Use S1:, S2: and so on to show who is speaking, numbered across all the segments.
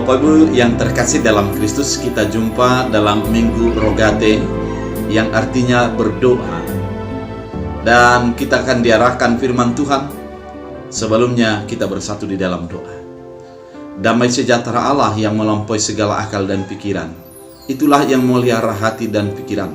S1: Bapak Ibu yang terkasih dalam Kristus, kita jumpa dalam Minggu Rogate yang artinya berdoa. Dan kita akan diarahkan firman Tuhan. Sebelumnya kita bersatu di dalam doa. Damai sejahtera Allah yang melampaui segala akal dan pikiran, itulah yang melihara hati dan pikiran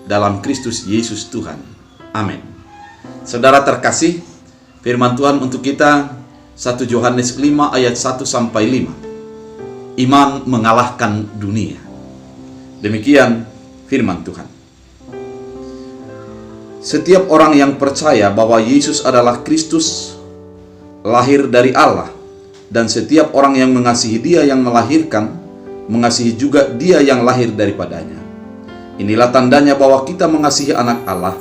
S1: dalam Kristus Yesus Tuhan. Amin. Saudara terkasih, firman Tuhan untuk kita 1 Yohanes 5 ayat 1-5. Iman mengalahkan dunia. Demikian firman Tuhan. Setiap orang yang percaya bahwa Yesus adalah Kristus, lahir dari Allah, dan setiap orang yang mengasihi Dia yang melahirkan, mengasihi juga Dia yang lahir daripadanya. Inilah tandanya bahwa kita mengasihi anak Allah,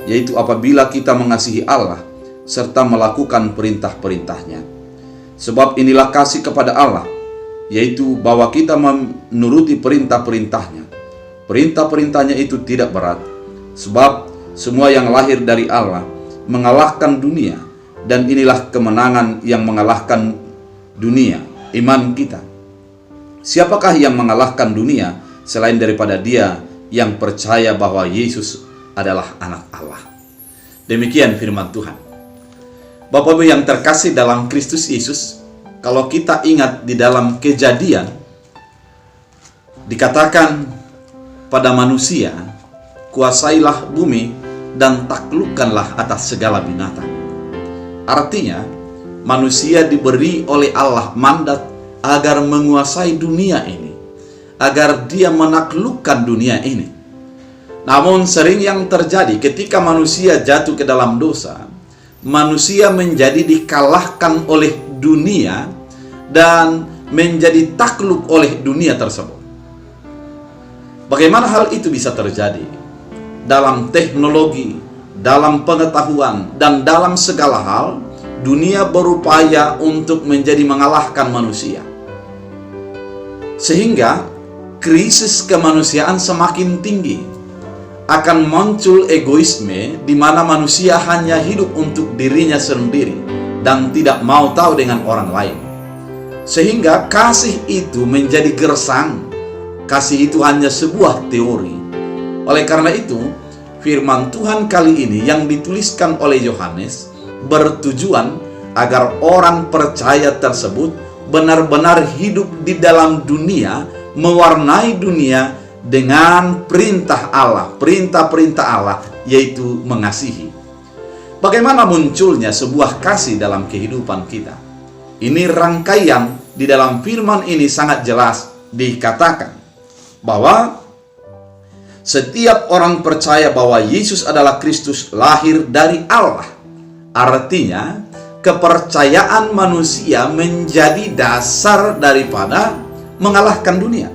S1: yaitu apabila kita mengasihi Allah serta melakukan perintah-perintahnya. Sebab inilah kasih kepada Allah, yaitu bahwa kita menuruti perintah-perintahnya. Perintah-perintahnya itu tidak berat, sebab semua yang lahir dari Allah mengalahkan dunia, dan inilah kemenangan yang mengalahkan dunia, iman kita. Siapakah yang mengalahkan dunia selain daripada dia yang percaya bahwa Yesus adalah anak Allah? Demikian firman Tuhan. Bapak Ibu yang terkasih dalam Kristus Yesus, kalau kita ingat di dalam Kejadian, dikatakan pada manusia, kuasailah bumi dan taklukkanlah atas segala binatang. Artinya, manusia diberi oleh Allah mandat agar menguasai dunia ini, agar dia menaklukkan dunia ini. Namun sering yang terjadi ketika manusia jatuh ke dalam dosa, manusia menjadi dikalahkan oleh dunia dan menjadi takluk oleh dunia tersebut. Bagaimana hal itu bisa terjadi? Dalam teknologi, dalam pengetahuan, dan dalam segala hal, dunia berupaya untuk menjadi mengalahkan manusia. Sehingga krisis kemanusiaan semakin tinggi. Akan muncul egoisme di mana manusia hanya hidup untuk dirinya sendiri dan tidak mau tahu dengan orang lain. Sehingga kasih itu menjadi gersang. Kasih itu hanya sebuah teori. Oleh karena itu, firman Tuhan kali ini yang dituliskan oleh Yohanes bertujuan agar orang percaya tersebut benar-benar hidup di dalam dunia, mewarnai dunia dengan perintah Allah, perintah-perintah Allah, yaitu mengasihi. Bagaimana munculnya sebuah kasih dalam kehidupan kita? Ini rangkaian di dalam firman ini sangat jelas dikatakan bahwa setiap orang percaya bahwa Yesus adalah Kristus, lahir dari Allah. Artinya, kepercayaan manusia menjadi dasar daripada mengalahkan dunia.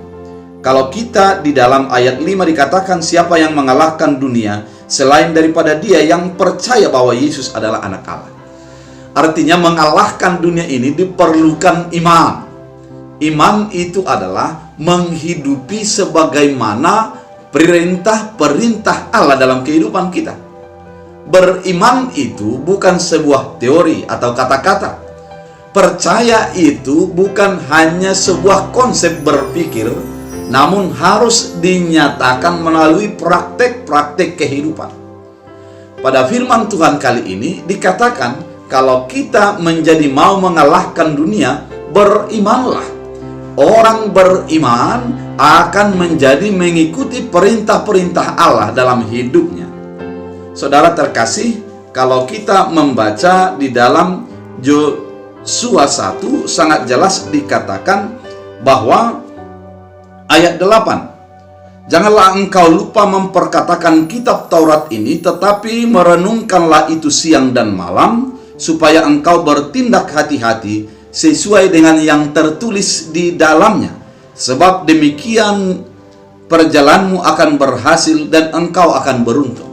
S1: Kalau kita di dalam ayat 5 dikatakan siapa yang mengalahkan dunia selain daripada dia yang percaya bahwa Yesus adalah anak Allah. Artinya mengalahkan dunia ini diperlukan iman. Iman itu adalah menghidupi sebagaimana perintah-perintah Allah dalam kehidupan kita. Beriman itu bukan sebuah teori atau kata-kata. Percaya itu bukan hanya sebuah konsep berpikir, namun harus dinyatakan melalui praktek-praktek kehidupan. Pada firman Tuhan kali ini dikatakan, kalau kita menjadi mau mengalahkan dunia, berimanlah. Orang beriman akan menjadi mengikuti perintah-perintah Allah dalam hidupnya. Saudara terkasih, kalau kita membaca di dalam Yosua 1, sangat jelas dikatakan bahwa ayat 8, janganlah engkau lupa memperkatakan kitab Taurat ini, tetapi merenungkanlah itu siang dan malam, supaya engkau bertindak hati-hati sesuai dengan yang tertulis di dalamnya. Sebab demikian perjalananmu akan berhasil dan engkau akan beruntung.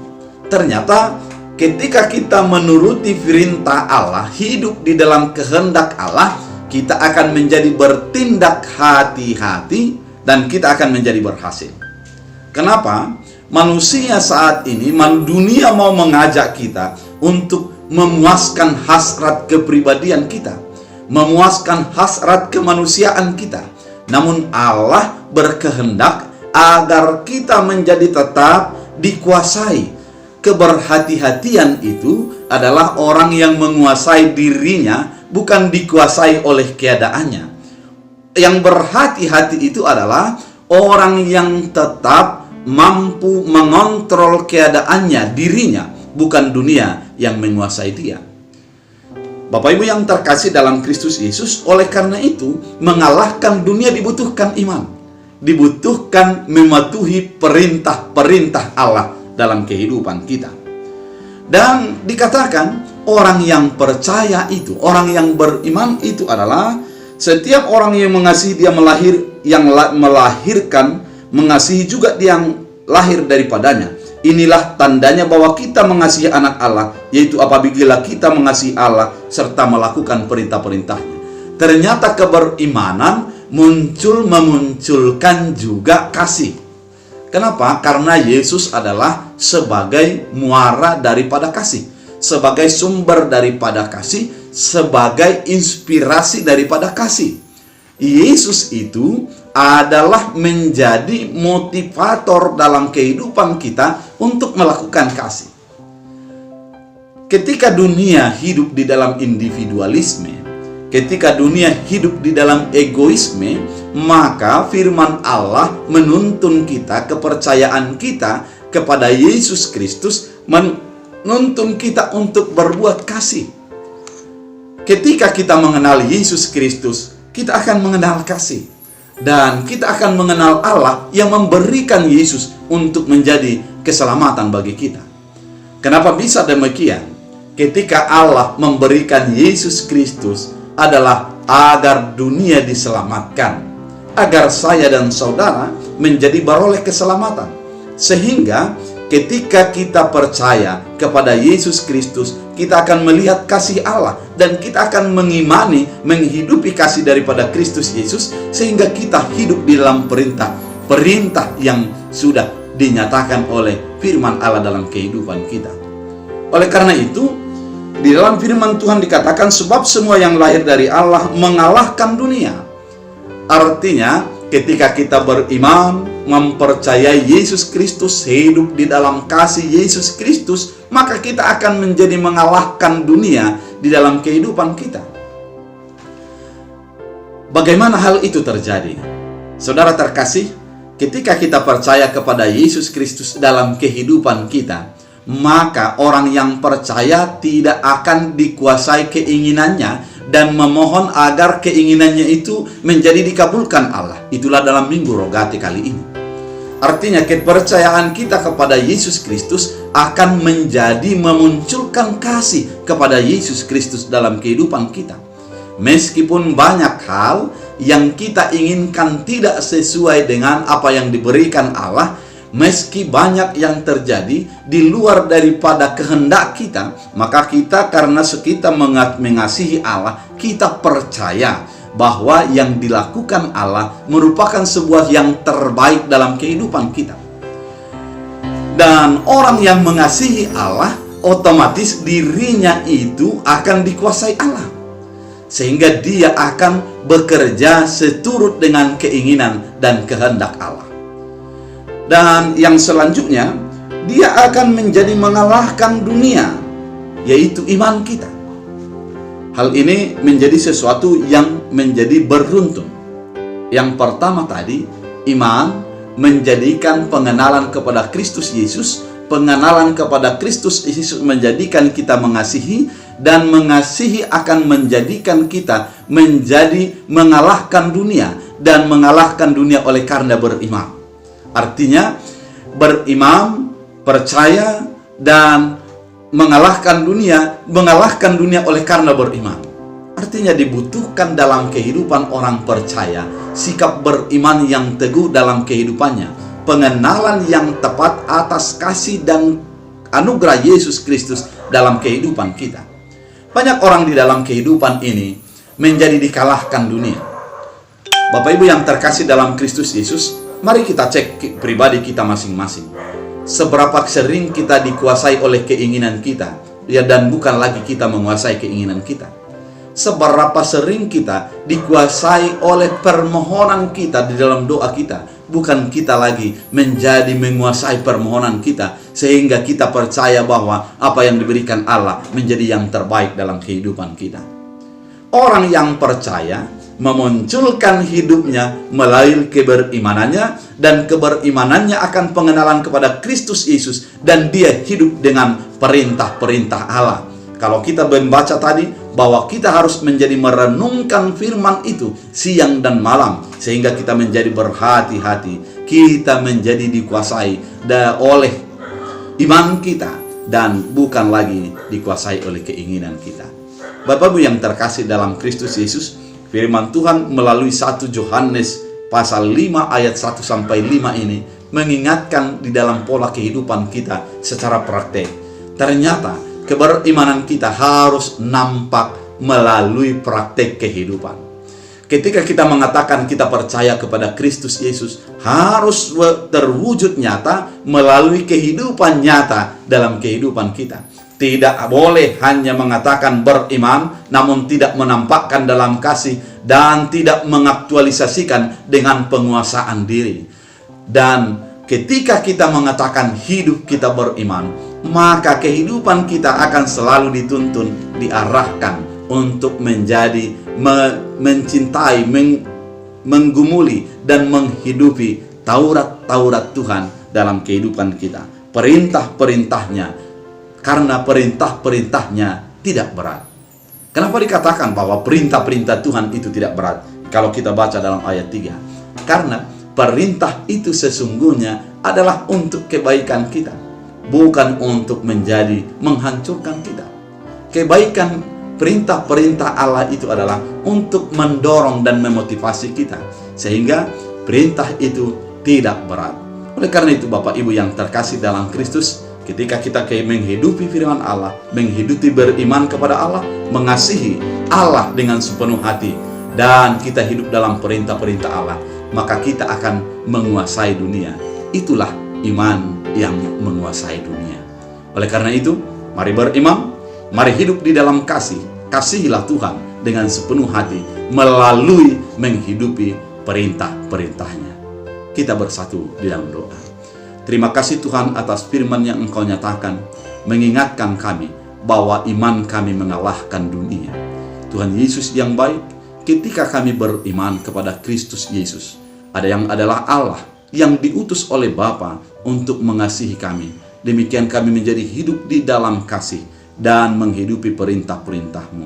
S1: Ternyata ketika kita menuruti perintah Allah, hidup di dalam kehendak Allah, kita akan menjadi bertindak hati-hati dan kita akan menjadi berhasil. Kenapa? Manusia saat ini, dunia mau mengajak kita untuk memuaskan hasrat kepribadian kita, memuaskan hasrat kemanusiaan kita, Namun Allah berkehendak agar kita menjadi tetap dikuasai. Keberhati-hatian itu adalah orang yang menguasai dirinya, bukan dikuasai oleh keadaannya. Yang berhati-hati itu adalah orang yang tetap mampu mengontrol keadaannya, dirinya, bukan dunia yang menguasai dia. Bapak Ibu yang terkasih dalam Kristus Yesus, oleh karena itu mengalahkan dunia dibutuhkan iman, dibutuhkan mematuhi perintah-perintah Allah dalam kehidupan kita. Dan dikatakan orang yang percaya itu, orang yang beriman itu adalah setiap orang yang mengasihi dia melahirkan, mengasihi juga dia yang lahir daripadanya. Inilah tandanya bahwa kita mengasihi anak Allah, yaitu apabila kita mengasihi Allah serta melakukan perintah-perintahnya. Ternyata keberimanan memunculkan juga kasih. Kenapa? Karena Yesus adalah sebagai muara daripada kasih, sebagai sumber daripada kasih, sebagai inspirasi daripada kasih. Yesus itu adalah menjadi motivator dalam kehidupan kita untuk melakukan kasih. Ketika dunia hidup di dalam individualisme, ketika dunia hidup di dalam egoisme, maka firman Allah menuntun kita, kepercayaan kita kepada Yesus Kristus menuntun kita untuk berbuat kasih. Ketika kita mengenal Yesus Kristus, kita akan mengenal kasih. Dan kita akan mengenal Allah yang memberikan Yesus untuk menjadi keselamatan bagi kita. Kenapa bisa demikian? Ketika Allah memberikan Yesus Kristus adalah agar dunia diselamatkan, agar saya dan saudara menjadi beroleh keselamatan. Sehingga ketika kita percaya kepada Yesus Kristus, kita akan melihat kasih Allah dan kita akan mengimani, menghidupi kasih daripada Kristus Yesus, sehingga kita hidup di dalam perintah yang sudah dinyatakan oleh firman Allah dalam kehidupan kita. Oleh karena itu, di dalam firman Tuhan dikatakan, sebab semua yang lahir dari Allah mengalahkan dunia. Artinya, ketika kita beriman, mempercayai Yesus Kristus, hidup di dalam kasih Yesus Kristus, maka kita akan menjadi mengalahkan dunia di dalam kehidupan kita. Bagaimana hal itu terjadi? Saudara terkasih, ketika kita percaya kepada Yesus Kristus dalam kehidupan kita, maka orang yang percaya tidak akan dikuasai keinginannya dan memohon agar keinginannya itu menjadi dikabulkan Allah. Itulah dalam Minggu Rogate kali ini. Artinya kepercayaan kita kepada Yesus Kristus akan menjadi memunculkan kasih kepada Yesus Kristus dalam kehidupan kita. Meskipun banyak hal yang kita inginkan tidak sesuai dengan apa yang diberikan Allah, meski banyak yang terjadi di luar daripada kehendak kita, maka kita karena kita mengasihi Allah, kita percaya bahwa yang dilakukan Allah merupakan sebuah yang terbaik dalam kehidupan kita. Dan orang yang mengasihi Allah, otomatis dirinya itu akan dikuasai Allah, sehingga dia akan bekerja seturut dengan keinginan dan kehendak Allah. Dan yang selanjutnya, dia akan menjadi mengalahkan dunia, yaitu iman kita. Hal ini menjadi sesuatu yang menjadi beruntun. Yang pertama tadi, iman menjadikan pengenalan kepada Kristus Yesus. Pengenalan kepada Kristus Yesus menjadikan kita mengasihi, dan mengasihi akan menjadikan kita menjadi mengalahkan dunia, dan mengalahkan dunia oleh karena beriman. Artinya beriman, percaya, dan mengalahkan dunia oleh karena beriman. Artinya dibutuhkan dalam kehidupan orang percaya sikap beriman yang teguh dalam kehidupannya, pengenalan yang tepat atas kasih dan anugerah Yesus Kristus dalam kehidupan kita. Banyak orang di dalam kehidupan ini menjadi dikalahkan dunia. Bapak Ibu yang terkasih dalam Kristus Yesus, mari kita cek pribadi kita masing-masing. Seberapa sering kita dikuasai oleh keinginan kita, ya, dan bukan lagi kita menguasai keinginan kita. seberapa sering kita dikuasai oleh permohonan kita di dalam doa kita. Bukan kita lagi menjadi menguasai permohonan kita, sehingga kita percaya bahwa apa yang diberikan Allah menjadi yang terbaik dalam kehidupan kita. Orang yang percaya memunculkan hidupnya melalui keberimanannya, dan keberimanannya akan pengenalan kepada Kristus Yesus, dan dia hidup dengan perintah-perintah Allah. Kalau kita membaca tadi bahwa kita harus menjadi merenungkan firman itu siang dan malam, sehingga kita menjadi berhati-hati, kita menjadi dikuasai oleh iman kita dan bukan lagi dikuasai oleh keinginan kita. Bapak Ibu yang terkasih dalam Kristus Yesus, firman Tuhan melalui 1 Yohanes pasal 5 ayat 1 sampai 5 ini mengingatkan di dalam pola kehidupan kita secara praktek. Ternyata keberimanan kita harus nampak melalui praktek kehidupan. Ketika kita mengatakan kita percaya kepada Kristus Yesus, harus terwujud nyata melalui kehidupan nyata dalam kehidupan kita. Tidak boleh hanya mengatakan beriman, namun tidak menampakkan dalam kasih dan tidak mengaktualisasikan dengan penguasaan diri. Dan ketika kita mengatakan hidup kita beriman, maka kehidupan kita akan selalu dituntun, diarahkan untuk menjadi mencintai, menggumuli dan menghidupi Taurat Tuhan dalam kehidupan kita. Perintah-perintahnya, karena perintah-perintahnya tidak berat. Kenapa dikatakan bahwa perintah-perintah Tuhan itu tidak berat? Kalau kita baca dalam ayat 3, karena perintah itu sesungguhnya adalah untuk kebaikan kita, bukan untuk menjadi menghancurkan kita. Kebaikan perintah-perintah Allah itu adalah untuk mendorong dan memotivasi kita, sehingga perintah itu tidak berat. Oleh karena itu Bapak Ibu yang terkasih dalam Kristus, ketika kita menghidupi firman Allah, menghidupi beriman kepada Allah, mengasihi Allah dengan sepenuh hati, dan kita hidup dalam perintah-perintah Allah, maka kita akan menguasai dunia. Itulah iman yang menguasai dunia. Oleh karena itu, mari beriman, mari hidup di dalam kasih. Kasihilah Tuhan dengan sepenuh hati melalui menghidupi perintah-perintahnya. Kita bersatu di dalam doa. Terima kasih Tuhan atas firman yang Engkau nyatakan, mengingatkan kami bahwa iman kami mengalahkan dunia. Tuhan Yesus yang baik, ketika kami beriman kepada Kristus Yesus, ada yang adalah Allah yang diutus oleh Bapa untuk mengasihi kami. Demikian kami menjadi hidup di dalam kasih dan menghidupi perintah-perintah-Mu.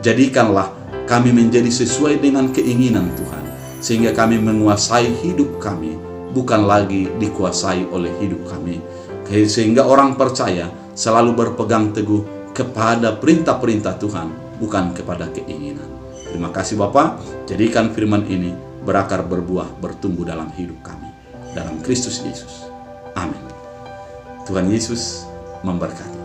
S1: Jadikanlah kami menjadi sesuai dengan keinginan Tuhan, sehingga kami menguasai hidup kami, bukan lagi dikuasai oleh hidup kami. Sehingga orang percaya selalu berpegang teguh kepada perintah-perintah Tuhan, bukan kepada keinginan. Terima kasih Bapa, jadikan firman ini berakar, berbuah, bertumbuh dalam hidup kami. Dalam Kristus Yesus. Amin. Tuhan Yesus memberkati.